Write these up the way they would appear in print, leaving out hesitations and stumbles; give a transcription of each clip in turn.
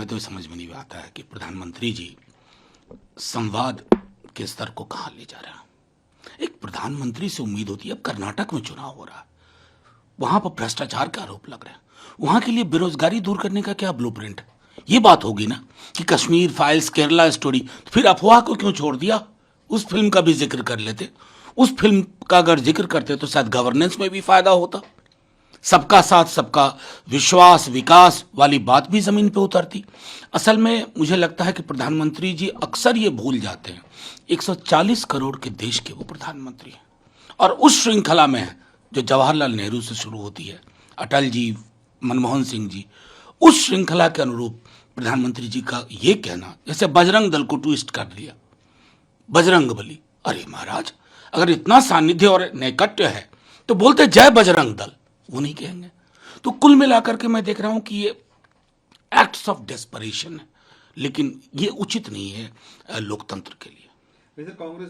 हमें तो समझ में नहीं आता है कि प्रधानमंत्री जी संवाद के स्तर को कहाँ ले जा रहे हैं। एक प्रधानमंत्री से उम्मीद होती है, अब कर्नाटक में चुनाव हो रहा है, वहां पर भ्रष्टाचार के आरोप लग रहे हैं, वहां के लिए बेरोजगारी दूर करने का क्या ब्लूप्रिंट है? ये बात होगी ना कि कश्मीर फाइल्स, केरला स्टोरी, तो फिर अफवाह को क्यों छोड़ दिया? उस फिल्म का भी जिक्र कर लेते। उस फिल्म का अगर जिक्र करते तो शायद गवर्नेंस में भी फायदा होता, सबका साथ सबका विश्वास विकास वाली बात भी जमीन पे उतरती। असल में मुझे लगता है कि प्रधानमंत्री जी अक्सर ये भूल जाते हैं 140 करोड़ के देश के वो प्रधानमंत्री हैं, और उस श्रृंखला में है जो जवाहरलाल नेहरू से शुरू होती है, अटल जी, मनमोहन सिंह जी, उस श्रृंखला के अनुरूप प्रधानमंत्री जी का ये कहना, जैसे बजरंग दल को ट्विस्ट कर दिया, बजरंग बली। अरे महाराज, अगर इतना सानिध्य और नैकट्य है तो बोलते जय बजरंग दल, वो नहीं कहेंगे। तो कुल मिलाकर के मैं देख रहा हूं कि ये एक्ट्स ऑफ डेस्परेशन है, लेकिन ये उचित नहीं है लोकतंत्र के लिए। वैसे कांग्रेस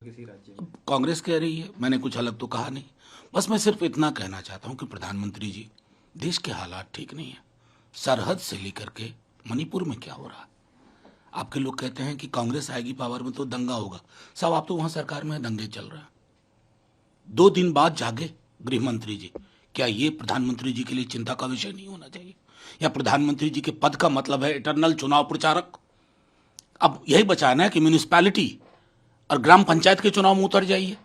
किसी राज्य में कांग्रेस कह रही है, मैंने कुछ अलग तो कहा नहीं, बस मैं सिर्फ इतना कहना चाहता हूं कि प्रधानमंत्री जी, देश के हालात ठीक नहीं है। सरहद से लेकर के मणिपुर में क्या हो रहा है? आपके लोग कहते हैं कि कांग्रेस आएगी पावर में तो दंगा होगा। साहब, आप तो वहां सरकार में दंगे चल रहे हैं। 2 दिन बाद जागे गृह मंत्री जी। क्या ये प्रधानमंत्री जी के लिए चिंता का विषय नहीं होना चाहिए? या प्रधानमंत्री जी के पद का मतलब है इटरनल चुनाव प्रचारक? अब यही बचाना है कि म्यूनिसिपैलिटी और ग्राम पंचायत के चुनाव में उतर जाइए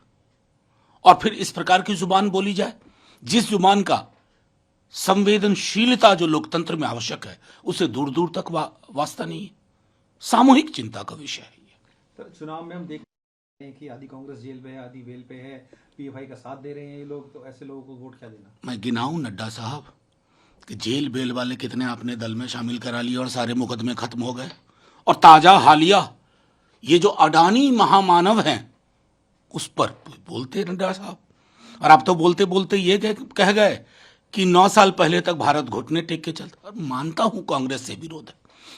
और फिर इस प्रकार की जुबान बोली जाए, जिस जुबान का संवेदनशीलता जो लोकतंत्र में आवश्यक है उसे दूर दूर तक वास्ता नहीं है। सामूहिक चिंता का विषय है ये। तो चुनाव में हम देख रहे हैं कि आधी कांग्रेस जेल पे है, आधी वेल पे है, पीएफआई का साथ दे रहे हैं ये लोग, तो ऐसे लोगों को वोट क्या देना? मैं गिनाऊं नड्डा साहब कि जेल बेल वाले कितने आपने दल में शामिल करा लिए और सारे मुकदमे खत्म हो गए। और ताजा हालिया ये जो अडानी महामानव हैं उस पर बोलते नड्डा साहब, और आप तो बोलते बोलते ये कह गए कि 9 साल पहले तक भारत घुटने टेक के चलता। मानता हूं कांग्रेस से विरोध है,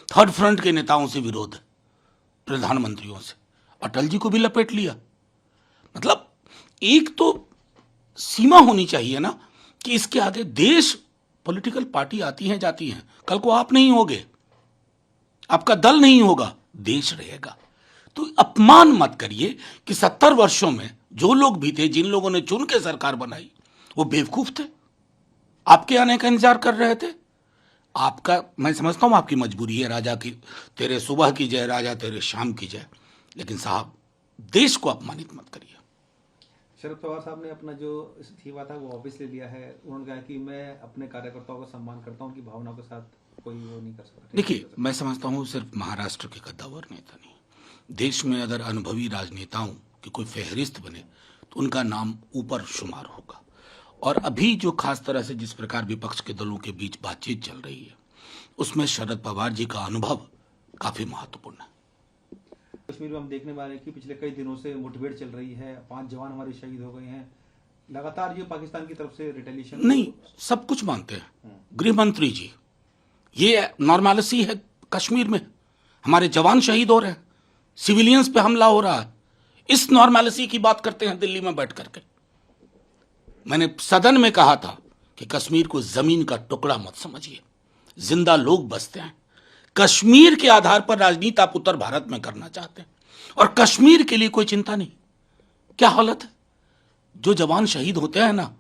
थर्ड फ्रंट के नेताओं से विरोध है, प्रधानमंत्रियों से, अटल जी को भी लपेट लिया। मतलब एक तो सीमा होनी चाहिए ना कि इसके आगे देश, पॉलिटिकल पार्टी आती हैं जाती हैं, कल को आप नहीं होगे, आपका दल नहीं होगा, देश रहेगा। तो अपमान मत करिए कि 70 वर्षों में जो लोग भी थे, जिन लोगों ने चुन के सरकार बनाई, वो बेवकूफ थे, आपके आने का इंतजार कर रहे थे। आपका, मैं समझता हूं आपकी मजबूरी है, राजा की तेरे सुबह की जय, राजा तेरे शाम की जय, लेकिन साहब देश को अपमानित मत करिए। शरद पवार साहब ने अपना जो इस्तीफा था वो वापस ले लिया है। उन्होंने कहा कि मैं अपने कार्यकर्ताओं का सम्मान करता हूं, कि भावनाओं के साथ कोई वो नहीं कर सकता। देखिए, मैं समझता हूं सिर्फ महाराष्ट्र के कद्दावर नेता नहीं, देश में अगर अनुभवी राजनेताओं की कोई फहरिस्त बने तो उनका नाम ऊपर शुमार होगा। और अभी जो खास तरह से जिस प्रकार विपक्ष के दलों के बीच बातचीत चल रही है उसमें शरद पवार जी का अनुभव काफी महत्वपूर्ण है। कश्मीर में हम देखने वाले कि पिछले कई दिनों से मुठभेड़ चल रही है, 5 जवान हमारे शहीद हो गए हैं। लगातार ये पाकिस्तान की तरफ से रिटेलिएशन नहीं, सब कुछ मानते हैं गृह मंत्री जी, ये नॉर्मलिटी है। कश्मीर में हमारे जवान शहीद हो रहे हैं, सिविलियंस पे हमला हो रहा है, इस नॉर्मलिटी की बात करते हैं दिल्ली में बैठ करके। मैंने सदन में कहा था कि कश्मीर को जमीन का टुकड़ा मत समझिए, जिंदा लोग बसते हैं। कश्मीर के आधार पर राजनीति आप उत्तर भारत में करना चाहते हैं और कश्मीर के लिए कोई चिंता नहीं। क्या हालत है? जो जवान शहीद होते हैं ना,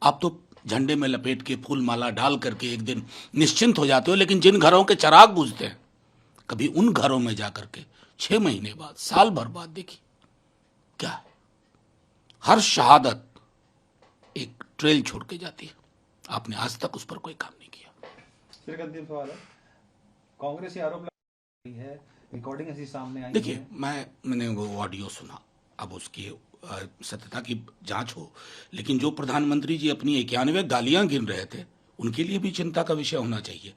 आप तो झंडे में लपेट के फूल माला डाल करके एक दिन निश्चिंत हो जाते हो, लेकिन जिन घरों के चिराग बुझते हैं, कभी उन घरों में जाकर के 6 महीने बाद, साल भर बाद देखिए क्या है। हर शहादत एक ट्रेल छोड़ के जाती है। आपने आज तक उस पर कोई काम नहीं किया। सिर्फ अंतिम सवाल है, कांग्रेस ये आरोप लगा रही है, रिकॉर्डिंग ऐसी सामने आई है। देखिए, मैंने वो ऑडियो सुना, अब उसकी सत्यता की जांच हो, लेकिन जो प्रधानमंत्री जी अपनी 91 गालियां गिन रहे थे उनके लिए भी चिंता का विषय होना चाहिए।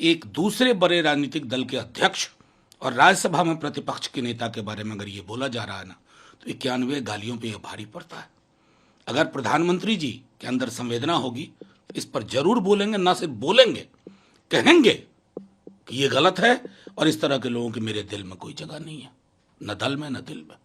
एक दूसरे बड़े राजनीतिक दल के अध्यक्ष और राज्यसभा में प्रतिपक्ष के नेता के बारे में अगर ये बोला जा रहा है ना, तो 91 गालियों पे यह भारी पड़ता है। अगर प्रधानमंत्री जी के अंदर संवेदना होगी तो इस पर जरूर बोलेंगे, ना सिर्फ बोलेंगे, कहेंगे कि ये गलत है और इस तरह के लोगों की मेरे दिल में कोई जगह नहीं है, न दल में न दिल में।